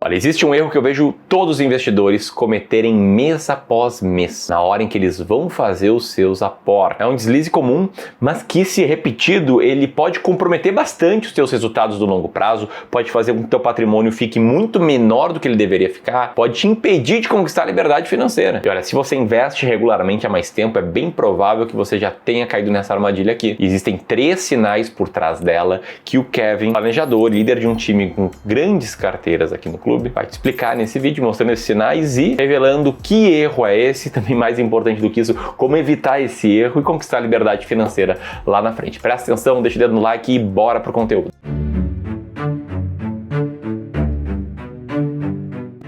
Olha, existe um erro que eu vejo todos os investidores cometerem mês após mês, na hora em que eles vão fazer os seus aportes. É um deslize comum, mas que, se repetido, ele pode comprometer bastante os teus resultados do longo prazo, pode fazer com que o teu patrimônio fique muito menor do que ele deveria ficar, pode te impedir de conquistar a liberdade financeira. E olha, se você investe regularmente há mais tempo, é bem provável que você já tenha caído nessa armadilha aqui. E existem 3 sinais por trás dela que o Kevin, planejador, líder de um time com grandes carteiras aqui no clube, vai te explicar nesse vídeo, mostrando esses sinais e revelando que erro é esse, também mais importante do que isso, como evitar esse erro e conquistar a liberdade financeira lá na frente. Presta atenção, deixa o dedo no like e bora pro conteúdo.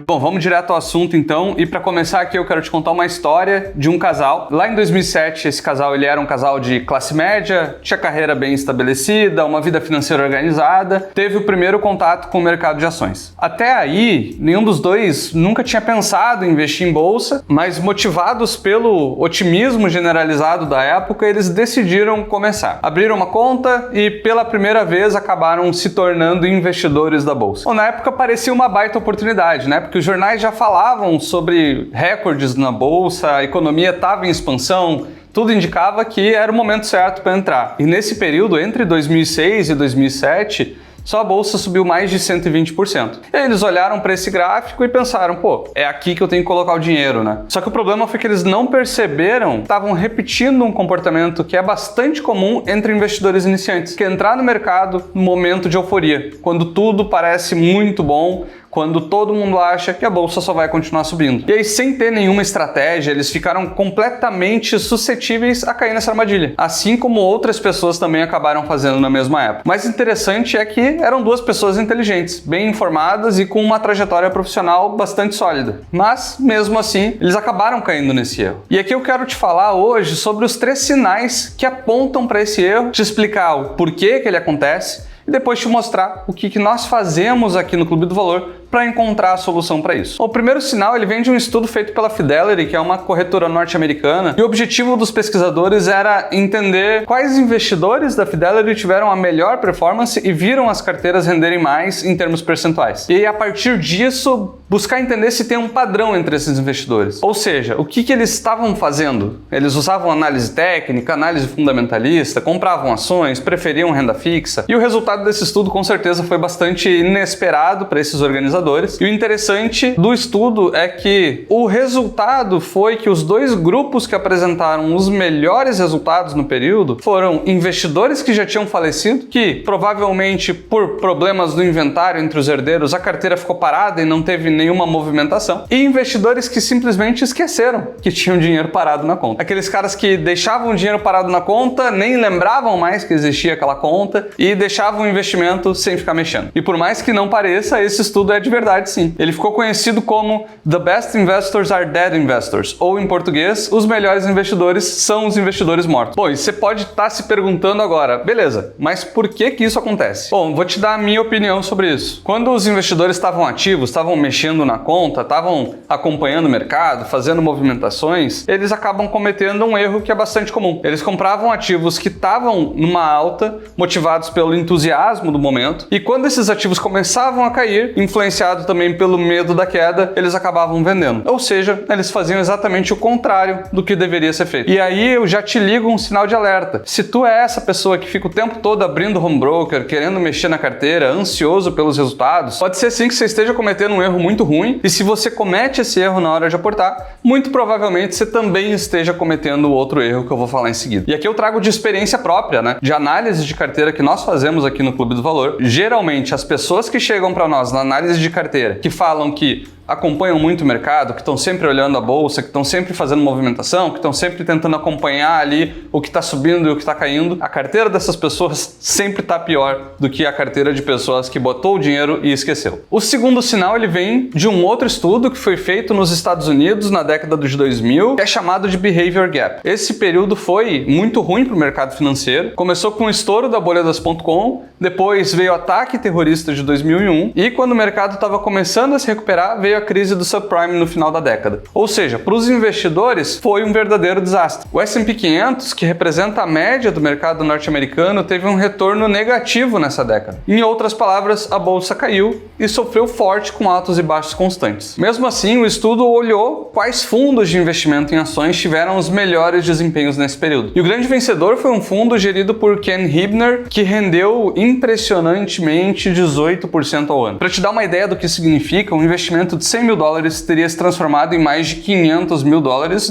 Bom, vamos direto ao assunto então, e para começar aqui eu quero te contar uma história de um casal. Lá em 2007, esse casal ele era um casal de classe média, tinha carreira bem estabelecida, uma vida financeira organizada, teve o primeiro contato com o mercado de ações. Até aí, nenhum dos dois nunca tinha pensado em investir em bolsa, mas motivados pelo otimismo generalizado da época, eles decidiram começar. Abriram uma conta e pela primeira vez acabaram se tornando investidores da bolsa. Bom, na época parecia uma baita oportunidade, né? Porque os jornais já falavam sobre recordes na bolsa, a economia estava em expansão, tudo indicava que era o momento certo para entrar. E nesse período, entre 2006 e 2007, só a bolsa subiu mais de 120%. E aí eles olharam para esse gráfico e pensaram, pô, é aqui que eu tenho que colocar o dinheiro, né? Só que o problema foi que eles não perceberam que estavam repetindo um comportamento que é bastante comum entre investidores iniciantes, que é entrar no mercado no momento de euforia, quando tudo parece muito bom, quando todo mundo acha que a bolsa só vai continuar subindo. E aí, sem ter nenhuma estratégia, eles ficaram completamente suscetíveis a cair nessa armadilha, assim como outras pessoas também acabaram fazendo na mesma época. O mais interessante é que eram 2 pessoas inteligentes, bem informadas e com uma trajetória profissional bastante sólida. Mas, mesmo assim, eles acabaram caindo nesse erro. E aqui eu quero te falar hoje sobre os 3 sinais que apontam para esse erro, te explicar o porquê que ele acontece e depois te mostrar o que nós fazemos aqui no Clube do Valor para encontrar a solução para isso. O primeiro sinal ele vem de um estudo feito pela Fidelity, que é uma corretora norte-americana, e o objetivo dos pesquisadores era entender quais investidores da Fidelity tiveram a melhor performance e viram as carteiras renderem mais em termos percentuais. E a partir disso, buscar entender se tem um padrão entre esses investidores. Ou seja, o que eles estavam fazendo? Eles usavam análise técnica, análise fundamentalista, compravam ações, preferiam renda fixa, e o resultado desse estudo com certeza foi bastante inesperado para esses organizadores. E o interessante do estudo é que o resultado foi que os 2 grupos que apresentaram os melhores resultados no período foram investidores que já tinham falecido, que provavelmente por problemas do inventário entre os herdeiros a carteira ficou parada e não teve nenhuma movimentação, e investidores que simplesmente esqueceram que tinham dinheiro parado na conta. Aqueles caras que deixavam o dinheiro parado na conta, nem lembravam mais que existia aquela conta e deixavam o investimento sem ficar mexendo. E por mais que não pareça, esse estudo é de verdade sim. Ele ficou conhecido como The Best Investors are Dead Investors, ou em português, os melhores investidores são os investidores mortos. Bom, e você pode estar se perguntando agora, beleza, mas por que isso acontece? Bom, vou te dar a minha opinião sobre isso. Quando os investidores estavam ativos, estavam mexendo na conta, estavam acompanhando o mercado, fazendo movimentações, eles acabam cometendo um erro que é bastante comum. Eles compravam ativos que estavam numa alta, motivados pelo entusiasmo do momento, e quando esses ativos começavam a cair, influenciados também pelo medo da queda, eles acabavam vendendo. Ou seja, eles faziam exatamente o contrário do que deveria ser feito. E aí eu já te ligo um sinal de alerta. Se tu é essa pessoa que fica o tempo todo abrindo home broker, querendo mexer na carteira, ansioso pelos resultados, pode ser sim que você esteja cometendo um erro muito ruim, e se você comete esse erro na hora de aportar, muito provavelmente você também esteja cometendo outro erro que eu vou falar em seguida. E aqui eu trago de experiência própria, né? De análise de carteira que nós fazemos aqui no Clube do Valor. Geralmente as pessoas que chegam para nós na análise de carteira, que falam que acompanham muito o mercado, que estão sempre olhando a bolsa, que estão sempre fazendo movimentação, que estão sempre tentando acompanhar ali o que está subindo e o que está caindo, a carteira dessas pessoas sempre está pior do que a carteira de pessoas que botou o dinheiro e esqueceu. O segundo sinal ele vem de um outro estudo que foi feito nos Estados Unidos na década de 2000, que é chamado de Behavior Gap. Esse período foi muito ruim para o mercado financeiro. Começou com o estouro da bolha das .com, depois veio o ataque terrorista de 2001 e quando o mercado estava começando a se recuperar, veio a crise do subprime no final da década. Ou seja, para os investidores foi um verdadeiro desastre. O S&P 500, que representa a média do mercado norte-americano, teve um retorno negativo nessa década. Em outras palavras, a bolsa caiu e sofreu forte com altos e baixos constantes. Mesmo assim, o estudo olhou quais fundos de investimento em ações tiveram os melhores desempenhos nesse período. E o grande vencedor foi um fundo gerido por Ken Hibner, que rendeu impressionantemente 18% ao ano. Para te dar uma ideia do que significa, um investimento de $100 mil teria se transformado em mais de $500 mil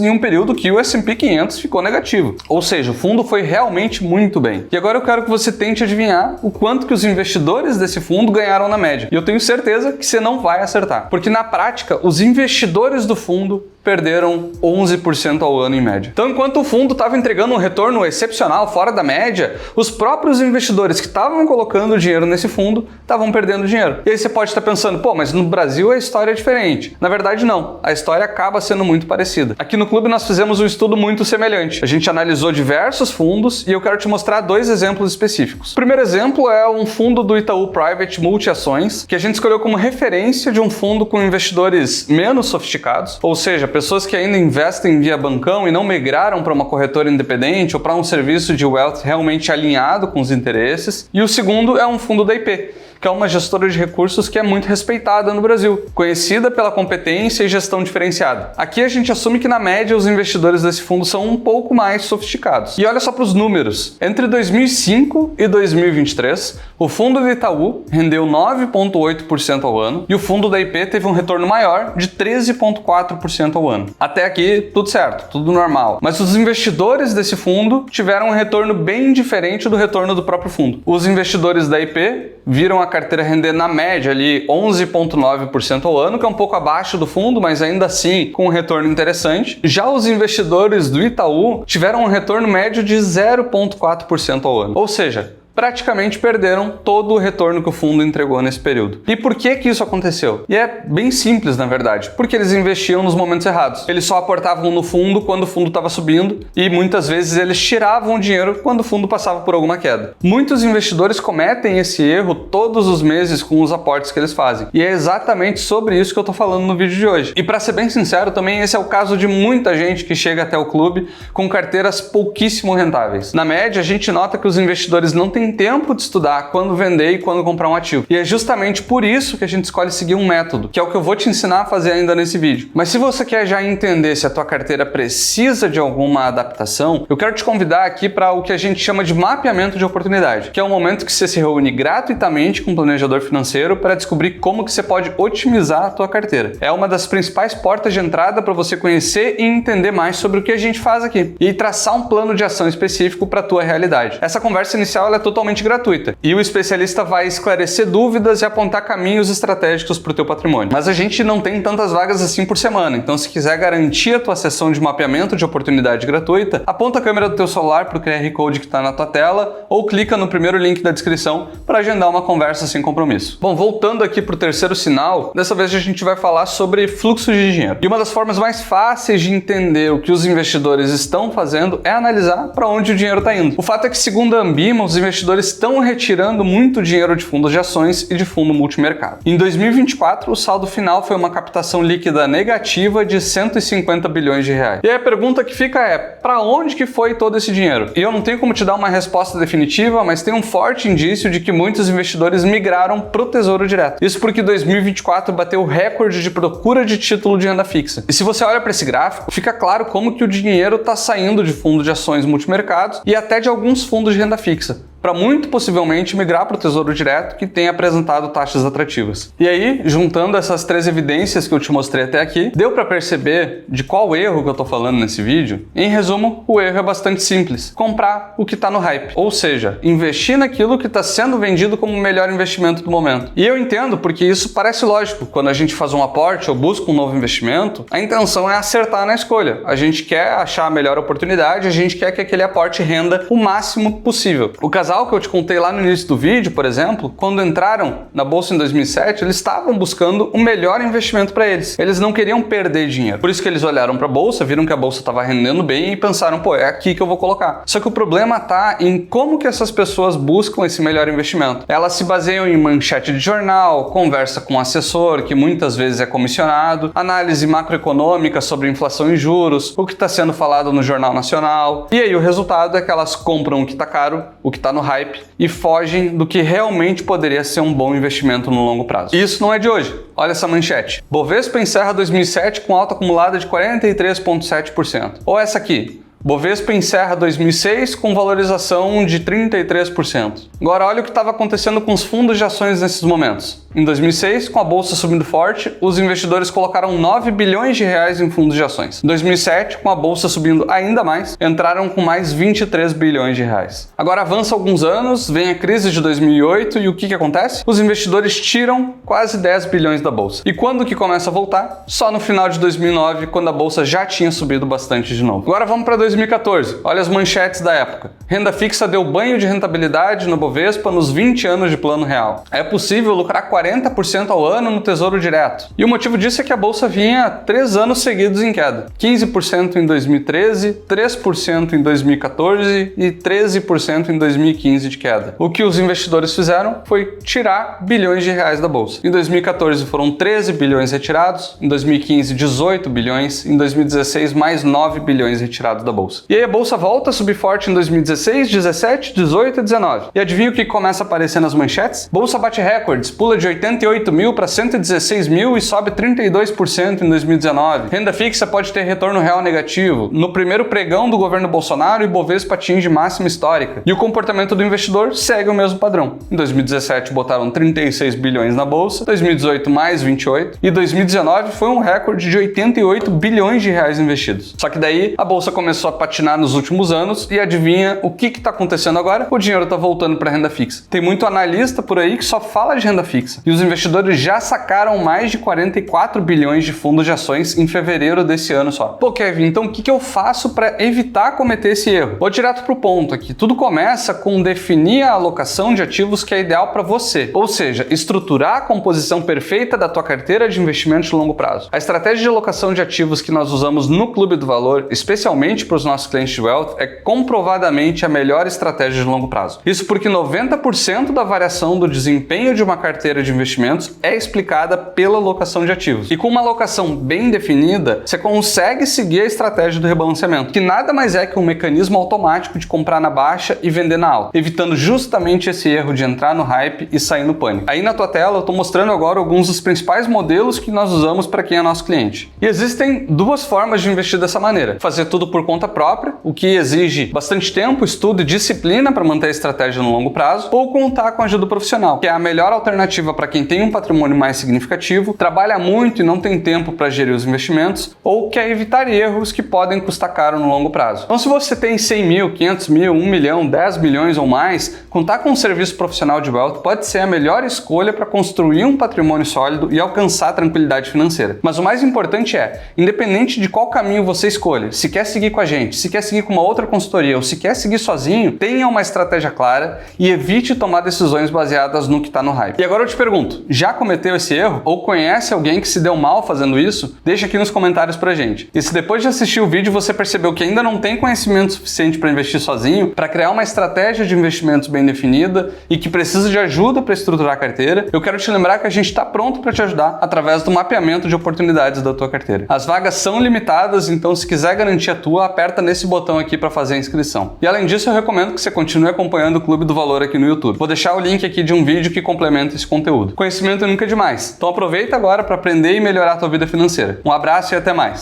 em um período que o S&P 500 ficou negativo. Ou seja, o fundo foi realmente muito bem. E agora eu quero que você tente adivinhar o quanto que os investidores desse fundo ganharam na média. E eu tenho certeza que você não vai acertar, porque na prática, os investidores do fundo perderam 11% ao ano em média. Então, enquanto o fundo estava entregando um retorno excepcional, fora da média, os próprios investidores que estavam colocando dinheiro nesse fundo estavam perdendo dinheiro. E aí você pode estar pensando, pô, mas no Brasil a história é diferente. Na verdade, não. A história acaba sendo muito parecida. Aqui no clube nós fizemos um estudo muito semelhante. A gente analisou diversos fundos e eu quero te mostrar dois exemplos específicos. O primeiro exemplo é um fundo do Itaú Private Multi-Ações, que a gente escolheu como referência de um fundo com investidores menos sofisticados, ou seja, pessoas que ainda investem via bancão e não migraram para uma corretora independente ou para um serviço de wealth realmente alinhado com os interesses. E o segundo é um fundo da IP, que é uma gestora de recursos que é muito respeitada no Brasil, conhecida pela competência e gestão diferenciada. Aqui a gente assume que na média os investidores desse fundo são um pouco mais sofisticados. E olha só para os números. Entre 2005 e 2023, o fundo do Itaú rendeu 9,8% ao ano e o fundo da IP teve um retorno maior de 13,4% ao ano. Até aqui tudo certo, tudo normal. Mas os investidores desse fundo tiveram um retorno bem diferente do retorno do próprio fundo. Os investidores da IP viram a carteira render na média ali 11,9% ao ano, que é um pouco abaixo do fundo, mas ainda assim com um retorno interessante. Já os investidores do Itaú tiveram um retorno médio de 0,4% ao ano. Ou seja, praticamente perderam todo o retorno que o fundo entregou nesse período. E por que que isso aconteceu? E é bem simples, na verdade, porque eles investiam nos momentos errados. Eles só aportavam no fundo quando o fundo estava subindo e muitas vezes eles tiravam o dinheiro quando o fundo passava por alguma queda. Muitos investidores cometem esse erro todos os meses com os aportes que eles fazem. E é exatamente sobre isso que eu tô falando no vídeo de hoje. E para ser bem sincero, também esse é o caso de muita gente que chega até o clube com carteiras pouquíssimo rentáveis. Na média, a gente nota que os investidores não têm tempo de estudar quando vender e quando comprar um ativo. E é justamente por isso que a gente escolhe seguir um método, que é o que eu vou te ensinar a fazer ainda nesse vídeo. Mas se você quer já entender se a tua carteira precisa de alguma adaptação, eu quero te convidar aqui para o que a gente chama de mapeamento de oportunidade, que é o momento que você se reúne gratuitamente com um planejador financeiro para descobrir como que você pode otimizar a tua carteira. É uma das principais portas de entrada para você conhecer e entender mais sobre o que a gente faz aqui e traçar um plano de ação específico para a tua realidade. Essa conversa inicial ela é totalmente gratuita e o especialista vai esclarecer dúvidas e apontar caminhos estratégicos para o teu patrimônio. Mas a gente não tem tantas vagas assim por semana, então se quiser garantir a tua sessão de mapeamento de oportunidade gratuita, aponta a câmera do teu celular para o QR Code que está na tua tela ou clica no primeiro link da descrição para agendar uma conversa sem compromisso. Bom, voltando aqui para o terceiro sinal, dessa vez a gente vai falar sobre fluxo de dinheiro. E uma das formas mais fáceis de entender o que os investidores estão fazendo é analisar para onde o dinheiro está indo. O fato é que, segundo a Ambima, os investidores estão retirando muito dinheiro de fundos de ações e de fundo multimercado. Em 2024, o saldo final foi uma captação líquida negativa de 150 bilhões de reais. E aí a pergunta que fica é, para onde que foi todo esse dinheiro? E eu não tenho como te dar uma resposta definitiva, mas tem um forte indício de que muitos investidores migraram para o Tesouro Direto. Isso porque 2024 bateu o recorde de procura de título de renda fixa. E se você olha para esse gráfico, fica claro como que o dinheiro está saindo de fundo de ações multimercados e até de alguns fundos de renda fixa, para muito possivelmente migrar para o Tesouro Direto, que tem apresentado taxas atrativas. E aí, juntando essas três evidências que eu te mostrei até aqui, deu para perceber de qual erro que eu estou falando nesse vídeo? Em resumo, o erro é bastante simples: comprar o que está no hype, ou seja, investir naquilo que está sendo vendido como o melhor investimento do momento. E eu entendo porque isso parece lógico. Quando a gente faz um aporte ou busca um novo investimento, a intenção é acertar na escolha. A gente quer achar a melhor oportunidade, a gente quer que aquele aporte renda o máximo possível. O casal casal que eu te contei lá no início do vídeo, por exemplo, quando entraram na bolsa em 2007, eles estavam buscando o melhor investimento para eles. Eles não queriam perder dinheiro. Por isso que eles olharam para a bolsa, viram que a bolsa estava rendendo bem e pensaram, pô, é aqui que eu vou colocar. Só que o problema está em como que essas pessoas buscam esse melhor investimento. Elas se baseiam em manchete de jornal, conversa com um assessor, que muitas vezes é comissionado, análise macroeconômica sobre inflação e juros, o que está sendo falado no Jornal Nacional. E aí o resultado é que elas compram o que está caro, o que está no hype e fogem do que realmente poderia ser um bom investimento no longo prazo. E isso não é de hoje. Olha essa manchete. Bovespa encerra 2007 com alta acumulada de 43,7%. Ou essa aqui. Bovespa encerra 2006 com valorização de 33%. Agora olha o que estava acontecendo com os fundos de ações nesses momentos. Em 2006, com a bolsa subindo forte, os investidores colocaram 9 bilhões de reais em fundos de ações. Em 2007, com a bolsa subindo ainda mais, entraram com mais 23 bilhões de reais. Agora avança alguns anos, vem a crise de 2008 e o que acontece? Os investidores tiram quase 10 bilhões da bolsa. E quando que começa a voltar? Só no final de 2009, quando a bolsa já tinha subido bastante de novo. Agora vamos para 2014. Olha as manchetes da época. Renda fixa deu banho de rentabilidade no Bovespa nos 20 anos de plano real. É possível lucrar 40% ao ano no Tesouro Direto. E o motivo disso é que a bolsa vinha 3 anos seguidos em queda. 15% em 2013, 3% em 2014 e 13% em 2015 de queda. O que os investidores fizeram foi tirar bilhões de reais da bolsa. Em 2014 foram 13 bilhões retirados, em 2015 18 bilhões, em 2016 mais 9 bilhões retirados da bolsa. E aí a bolsa volta a subir forte em 2016, 17, 18 e 19. E adivinha o que começa a aparecer nas manchetes? Bolsa bate recordes, pula de 88 mil para 116 mil e sobe 32% em 2019. Renda fixa pode ter retorno real negativo. No primeiro pregão do governo Bolsonaro, o Ibovespa atinge máxima histórica. E o comportamento do investidor segue o mesmo padrão. Em 2017 botaram 36 bilhões na bolsa, 2018 mais 28 e 2019 foi um recorde de 88 bilhões de reais investidos. Só que daí a bolsa começou a patinar nos últimos anos e adivinha o que está acontecendo agora? O dinheiro está voltando para renda fixa. Tem muito analista por aí que só fala de renda fixa. E os investidores já sacaram mais de 44 bilhões de fundos de ações em fevereiro desse ano só. Pô, Kevin, então o que eu faço para evitar cometer esse erro? Vou direto pro ponto aqui. Tudo começa com definir a alocação de ativos que é ideal para você. Ou seja, estruturar a composição perfeita da tua carteira de investimentos de longo prazo. A estratégia de alocação de ativos que nós usamos no Clube do Valor, especialmente para os nossos clientes de wealth, é comprovadamente a melhor estratégia de longo prazo. Isso porque 90% da variação do desempenho de uma carteira de investimentos é explicada pela alocação de ativos. E com uma alocação bem definida, você consegue seguir a estratégia do rebalanceamento, que nada mais é que um mecanismo automático de comprar na baixa e vender na alta, evitando justamente esse erro de entrar no hype e sair no pânico. Aí na tua tela eu estou mostrando agora alguns dos principais modelos que nós usamos para quem é nosso cliente. E existem duas formas de investir dessa maneira. Fazer tudo por conta própria, o que exige bastante tempo, estudo e disciplina para manter a estratégia no longo prazo, ou contar com a ajuda profissional, que é a melhor alternativa para quem tem um patrimônio mais significativo, trabalha muito e não tem tempo para gerir os investimentos, ou quer evitar erros que podem custar caro no longo prazo. Então se você tem 100 mil, 500 mil, 1 milhão, 10 milhões ou mais, contar com um serviço profissional de wealth pode ser a melhor escolha para construir um patrimônio sólido e alcançar tranquilidade financeira. Mas o mais importante é, independente de qual caminho você escolha, se quer seguir com a gente, se quer seguir com uma outra consultoria ou se quer seguir sozinho, tenha uma estratégia clara e evite tomar decisões baseadas no que está no hype. E agora eu te pergunto, já cometeu esse erro? Ou conhece alguém que se deu mal fazendo isso? Deixa aqui nos comentários pra gente. E se depois de assistir o vídeo você percebeu que ainda não tem conhecimento suficiente para investir sozinho, para criar uma estratégia de investimentos bem definida e que precisa de ajuda para estruturar a carteira, eu quero te lembrar que a gente está pronto para te ajudar através do mapeamento de oportunidades da tua carteira. As vagas são limitadas, então se quiser garantir a tua, aperta nesse botão aqui para fazer a inscrição. E além disso, eu recomendo que você continue acompanhando o Clube do Valor aqui no YouTube. Vou deixar o link aqui de um vídeo que complementa esse conteúdo. Conhecimento nunca é demais. Então aproveita agora para aprender e melhorar a tua vida financeira. Um abraço e até mais.